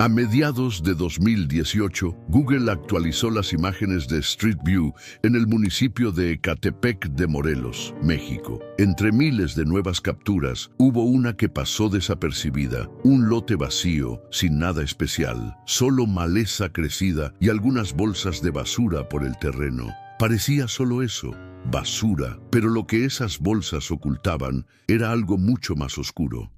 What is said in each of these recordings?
A mediados de 2018, Google actualizó las imágenes de Street View en el municipio de Ecatepec de Morelos, México. Entre miles de nuevas capturas, hubo una que pasó desapercibida, un lote vacío, sin nada especial, solo maleza crecida y algunas bolsas de basura por el terreno. Parecía solo eso, basura, pero lo que esas bolsas ocultaban era algo mucho más oscuro.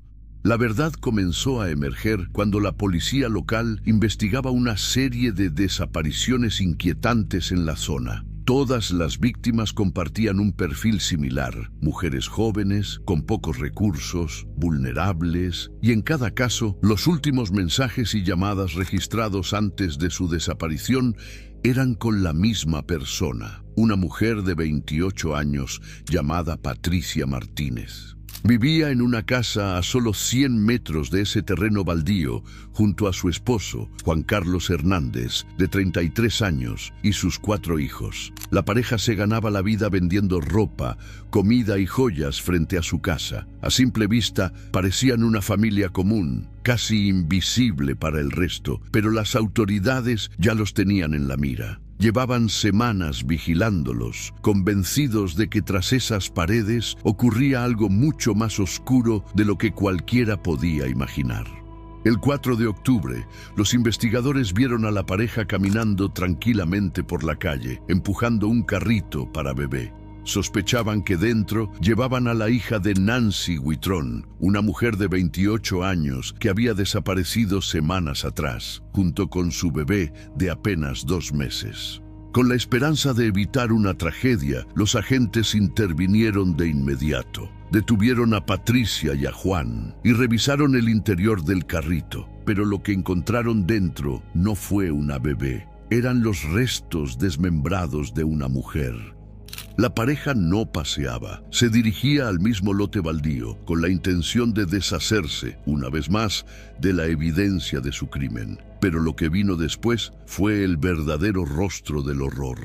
La verdad comenzó a emerger cuando la policía local investigaba una serie de desapariciones inquietantes en la zona. Todas las víctimas compartían un perfil similar: mujeres jóvenes, con pocos recursos, vulnerables, y en cada caso, los últimos mensajes y llamadas registrados antes de su desaparición eran con la misma persona, una mujer de 28 años llamada Patricia Martínez. Vivía en una casa a solo 100 metros de ese terreno baldío, junto a su esposo, Juan Carlos Hernández, de 33 años, y sus 4 hijos. La pareja se ganaba la vida vendiendo ropa, comida y joyas frente a su casa. A simple vista, parecían una familia común, casi invisible para el resto, pero las autoridades ya los tenían en la mira. Llevaban semanas vigilándolos, convencidos de que tras esas paredes ocurría algo mucho más oscuro de lo que cualquiera podía imaginar. El 4 de octubre, los investigadores vieron a la pareja caminando tranquilamente por la calle, empujando un carrito para bebé. Sospechaban que dentro llevaban a la hija de Nancy Huitrón, una mujer de 28 años que había desaparecido semanas atrás, junto con su bebé de apenas 2 meses. Con la esperanza de evitar una tragedia, los agentes intervinieron de inmediato. Detuvieron a Patricia y a Juan y revisaron el interior del carrito, pero lo que encontraron dentro no fue una bebé. Eran los restos desmembrados de una mujer. La pareja no paseaba, se dirigía al mismo lote baldío con la intención de deshacerse, una vez más, de la evidencia de su crimen. Pero lo que vino después fue el verdadero rostro del horror.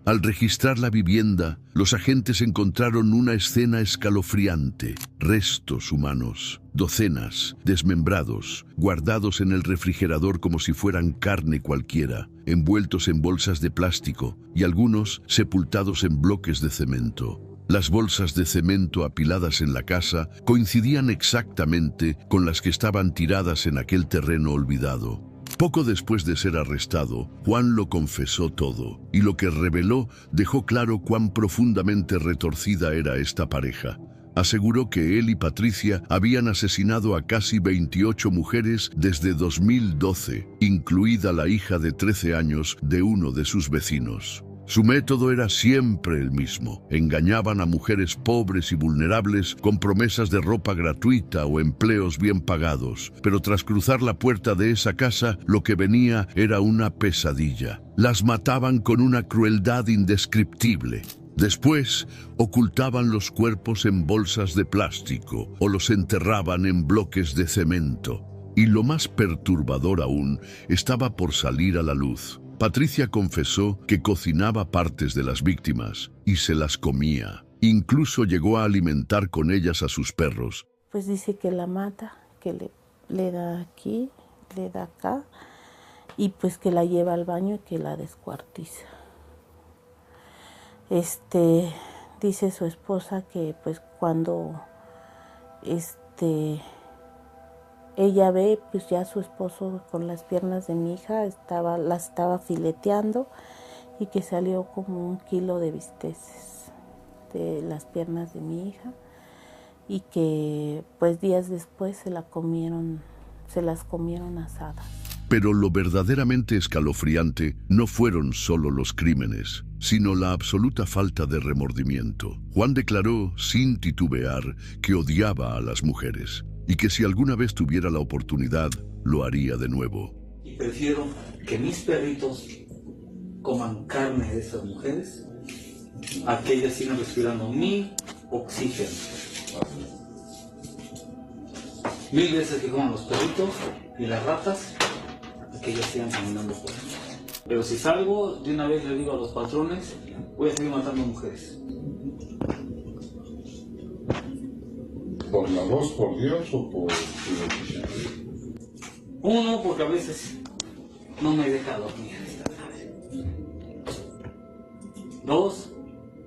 Al registrar la vivienda, los agentes encontraron una escena escalofriante: restos humanos, docenas, desmembrados, guardados en el refrigerador como si fueran carne cualquiera, envueltos en bolsas de plástico y algunos sepultados en bloques de cemento. Las bolsas de cemento apiladas en la casa coincidían exactamente con las que estaban tiradas en aquel terreno olvidado. Poco después de ser arrestado, Juan lo confesó todo, y lo que reveló dejó claro cuán profundamente retorcida era esta pareja. Aseguró que él y Patricia habían asesinado a casi 28 mujeres desde 2012, incluida la hija de 13 años de uno de sus vecinos. Su método era siempre el mismo: engañaban a mujeres pobres y vulnerables con promesas de ropa gratuita o empleos bien pagados, pero tras cruzar la puerta de esa casa, lo que venía era una pesadilla. Las mataban con una crueldad indescriptible. Después, ocultaban los cuerpos en bolsas de plástico o los enterraban en bloques de cemento. Y lo más perturbador aún estaba por salir a la luz. Patricia confesó que cocinaba partes de las víctimas y se las comía. Incluso llegó a alimentar con ellas a sus perros. Pues dice que la mata, que le da aquí, le da acá, y pues que la lleva al baño y que la descuartiza. Dice su esposa que pues cuando ella ve, pues ya su esposo con las piernas de mi hija las estaba fileteando, y que salió como 1 kilo de bisteces de las piernas de mi hija, y que pues días después se las comieron asadas. Pero lo verdaderamente escalofriante no fueron solo los crímenes, sino la absoluta falta de remordimiento. Juan declaró sin titubear que odiaba a las mujeres y que si alguna vez tuviera la oportunidad, lo haría de nuevo. Y prefiero que mis perritos coman carne de esas mujeres a que ellas sigan respirando mi oxígeno. 1000 veces que coman los perritos y las ratas a que ellas sigan caminando por ahí. Pero si salgo, de una vez le digo a los patrones, voy a seguir matando mujeres. ¿Por la voz, por Dios o por Uno, porque a veces no me deja dormir esta tarde. Dos,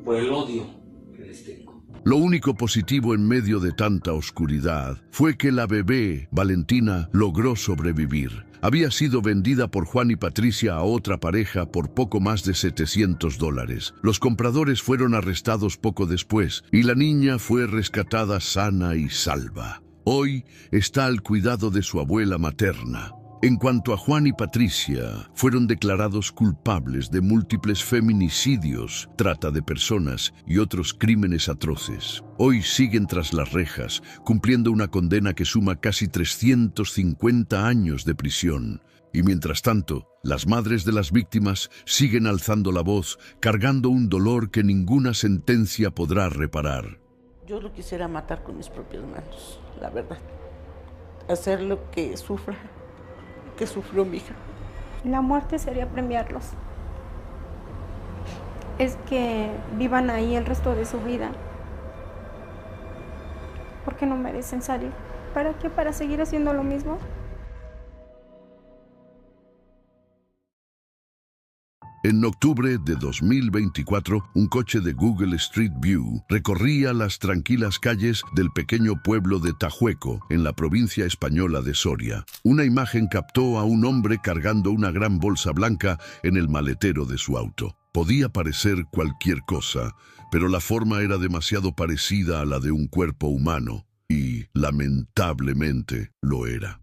por el odio que les tengo. Lo único positivo en medio de tanta oscuridad fue que la bebé, Valentina, logró sobrevivir. Había sido vendida por Juan y Patricia a otra pareja por poco más de $700. Los compradores fueron arrestados poco después y la niña fue rescatada sana y salva. Hoy está al cuidado de su abuela materna. En cuanto a Juan y Patricia, fueron declarados culpables de múltiples feminicidios, trata de personas y otros crímenes atroces. Hoy siguen tras las rejas, cumpliendo una condena que suma casi 350 años de prisión. Y mientras tanto, las madres de las víctimas siguen alzando la voz, cargando un dolor que ninguna sentencia podrá reparar. Yo lo quisiera matar con mis propias manos, la verdad. Hacer lo que sufrió mi hija. La muerte sería premiarlos. Es que vivan ahí el resto de su vida. Porque no merecen salir. ¿Para qué? ¿Para seguir haciendo lo mismo? En octubre de 2024, un coche de Google Street View recorría las tranquilas calles del pequeño pueblo de Tajueco, en la provincia española de Soria. Una imagen captó a un hombre cargando una gran bolsa blanca en el maletero de su auto. Podía parecer cualquier cosa, pero la forma era demasiado parecida a la de un cuerpo humano, y, lamentablemente, lo era.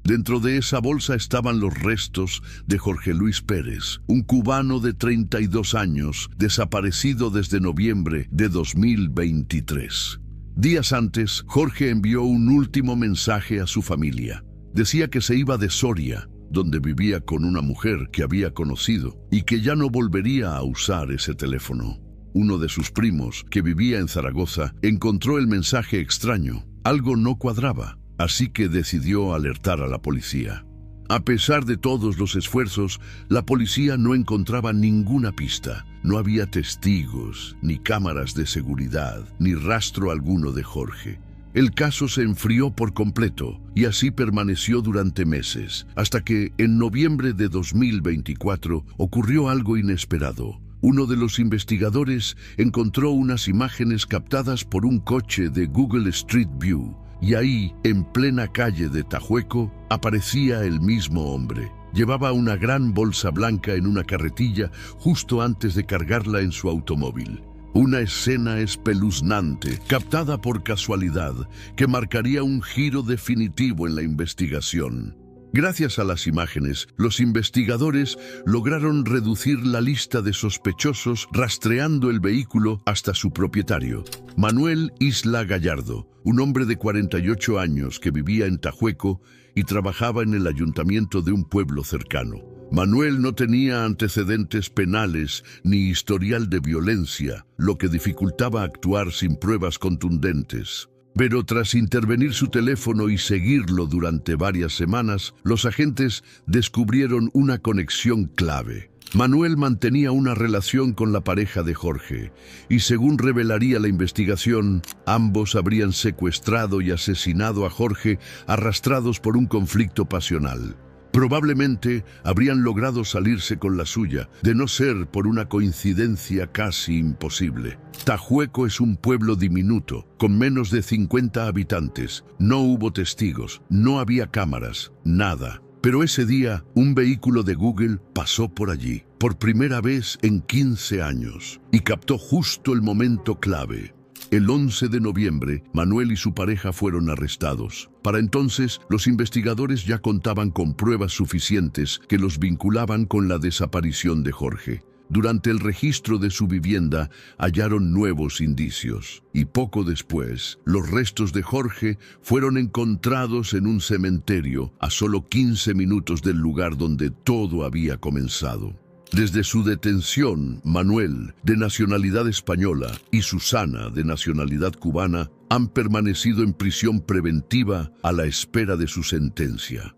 Dentro de esa bolsa estaban los restos de Jorge Luis Pérez, un cubano de 32 años, desaparecido desde noviembre de 2023. Días antes, Jorge envió un último mensaje a su familia. Decía que se iba de Soria, donde vivía con una mujer que había conocido, y que ya no volvería a usar ese teléfono. Uno de sus primos, que vivía en Zaragoza, encontró el mensaje extraño. Algo no cuadraba. Así que decidió alertar a la policía. A pesar de todos los esfuerzos, la policía no encontraba ninguna pista. No había testigos, ni cámaras de seguridad, ni rastro alguno de Jorge. El caso se enfrió por completo y así permaneció durante meses, hasta que en noviembre de 2024 ocurrió algo inesperado. Uno de los investigadores encontró unas imágenes captadas por un coche de Google Street View. Y ahí, en plena calle de Tajueco, aparecía el mismo hombre. Llevaba una gran bolsa blanca en una carretilla justo antes de cargarla en su automóvil. Una escena espeluznante, captada por casualidad, que marcaría un giro definitivo en la investigación. Gracias a las imágenes, los investigadores lograron reducir la lista de sospechosos rastreando el vehículo hasta su propietario, Manuel Isla Gallardo, un hombre de 48 años que vivía en Tajueco y trabajaba en el ayuntamiento de un pueblo cercano. Manuel no tenía antecedentes penales ni historial de violencia, lo que dificultaba actuar sin pruebas contundentes. Pero tras intervenir su teléfono y seguirlo durante varias semanas, los agentes descubrieron una conexión clave. Manuel mantenía una relación con la pareja de Jorge, y según revelaría la investigación, ambos habrían secuestrado y asesinado a Jorge arrastrados por un conflicto pasional. Probablemente habrían logrado salirse con la suya, de no ser por una coincidencia casi imposible. Tajueco es un pueblo diminuto, con menos de 50 habitantes. No hubo testigos, no había cámaras, nada. Pero ese día, un vehículo de Google pasó por allí, por primera vez en 15 años, y captó justo el momento clave. El 11 de noviembre, Manuel y su pareja fueron arrestados. Para entonces, los investigadores ya contaban con pruebas suficientes que los vinculaban con la desaparición de Jorge. Durante el registro de su vivienda, hallaron nuevos indicios. Y poco después, los restos de Jorge fueron encontrados en un cementerio a solo 15 minutos del lugar donde todo había comenzado. Desde su detención, Manuel, de nacionalidad española, y Susana, de nacionalidad cubana, han permanecido en prisión preventiva a la espera de su sentencia.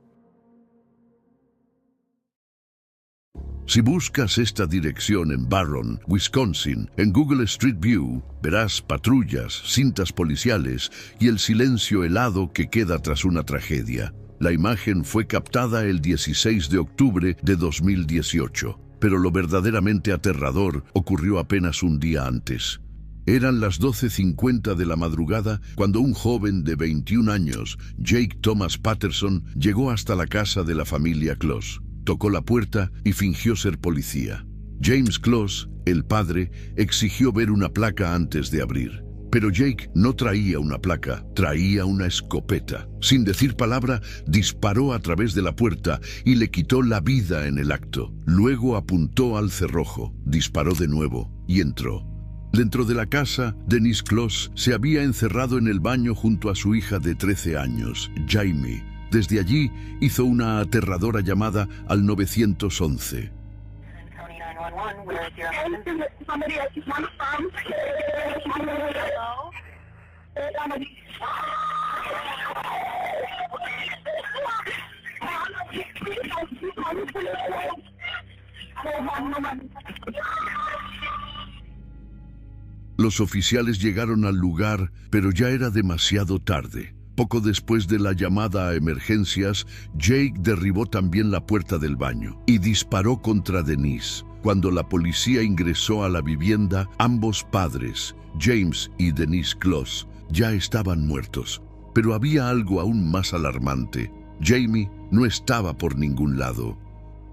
Si buscas esta dirección en Barron, Wisconsin, en Google Street View, verás patrullas, cintas policiales y el silencio helado que queda tras una tragedia. La imagen fue captada el 16 de octubre de 2018, pero lo verdaderamente aterrador ocurrió apenas un día antes. Eran las 12:50 de la madrugada cuando un joven de 21 años, Jake Thomas Patterson, llegó hasta la casa de la familia Close. Tocó la puerta y fingió ser policía. James Close, el padre, exigió ver una placa antes de abrir. Pero Jake no traía una placa, traía una escopeta. Sin decir palabra, disparó a través de la puerta y le quitó la vida en el acto. Luego apuntó al cerrojo, disparó de nuevo y entró. Dentro de la casa, Denise Close se había encerrado en el baño junto a su hija de 13 años, Jamie. Desde allí hizo una aterradora llamada al 911. Los oficiales llegaron al lugar, pero ya era demasiado tarde. Poco después de la llamada a emergencias, Jake derribó también la puerta del baño y disparó contra Denise. Cuando la policía ingresó a la vivienda, ambos padres, James y Denise Close, ya estaban muertos. Pero había algo aún más alarmante. Jamie no estaba por ningún lado.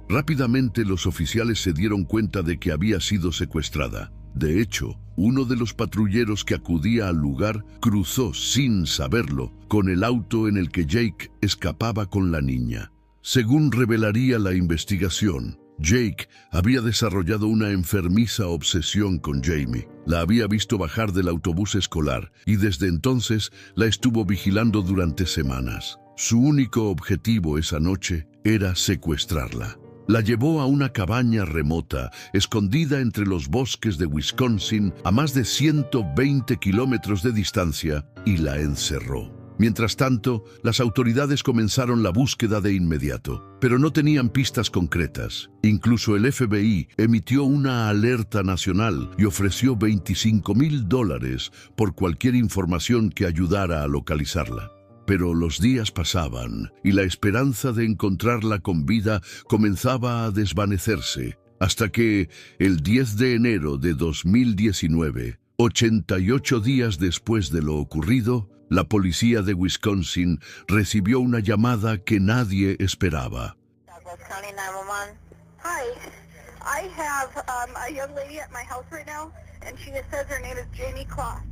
Rápidamente los oficiales se dieron cuenta de que había sido secuestrada. De hecho, uno de los patrulleros que acudía al lugar cruzó sin saberlo con el auto en el que Jake escapaba con la niña. Según revelaría la investigación, Jake había desarrollado una enfermiza obsesión con Jamie. La había visto bajar del autobús escolar y desde entonces la estuvo vigilando durante semanas. Su único objetivo esa noche era secuestrarla. La llevó a una cabaña remota, escondida entre los bosques de Wisconsin, a más de 120 kilómetros de distancia, y la encerró. Mientras tanto, las autoridades comenzaron la búsqueda de inmediato, pero no tenían pistas concretas. Incluso el FBI emitió una alerta nacional y ofreció $25,000 por cualquier información que ayudara a localizarla. Pero los días pasaban y la esperanza de encontrarla con vida comenzaba a desvanecerse, hasta que el 10 de enero de 2019, 88 días después de lo ocurrido, la policía de Wisconsin recibió una llamada que nadie esperaba. Douglas County 911. Hi, I have a young lady at my house right now, and she says her name is Jamie Close.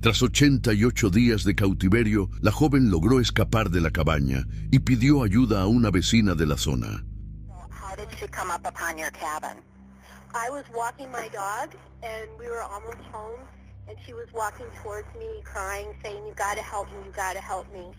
Tras 88 días de cautiverio, la joven logró escapar de la cabaña y pidió ayuda a una vecina de la zona. How did she come up upon your cabin? I was walking my dog, and we were almost home, and she was walking towards me, crying, saying, "You gotta help me, you gotta help me."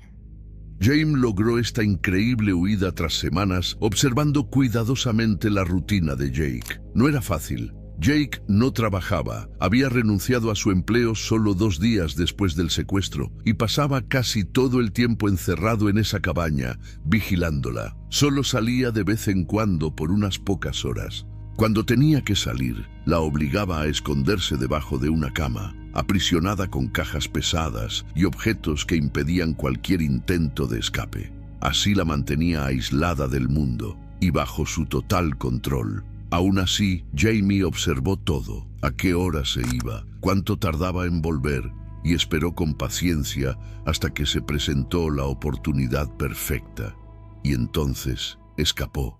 James logró esta increíble huida tras semanas, observando cuidadosamente la rutina de Jake. No era fácil. Jake no trabajaba, había renunciado a su empleo solo 2 días después del secuestro y pasaba casi todo el tiempo encerrado en esa cabaña, vigilándola. Solo salía de vez en cuando por unas pocas horas. Cuando tenía que salir, la obligaba a esconderse debajo de una cama, aprisionada con cajas pesadas y objetos que impedían cualquier intento de escape. Así la mantenía aislada del mundo y bajo su total control. Aún así, Jamie observó todo, a qué hora se iba, cuánto tardaba en volver, y esperó con paciencia hasta que se presentó la oportunidad perfecta. Y entonces escapó.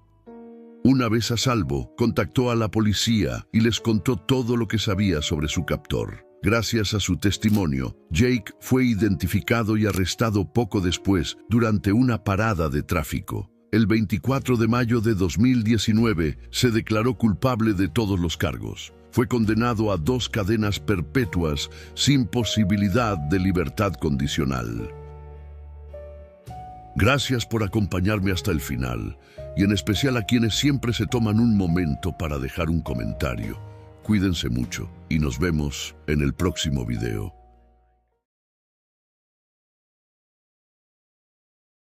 Una vez a salvo, contactó a la policía y les contó todo lo que sabía sobre su captor. Gracias a su testimonio, Jake fue identificado y arrestado poco después durante una parada de tráfico. El 24 de mayo de 2019 se declaró culpable de todos los cargos. Fue condenado a 2 cadenas perpetuas sin posibilidad de libertad condicional. Gracias por acompañarme hasta el final, y en especial a quienes siempre se toman un momento para dejar un comentario. Cuídense mucho y nos vemos en el próximo video.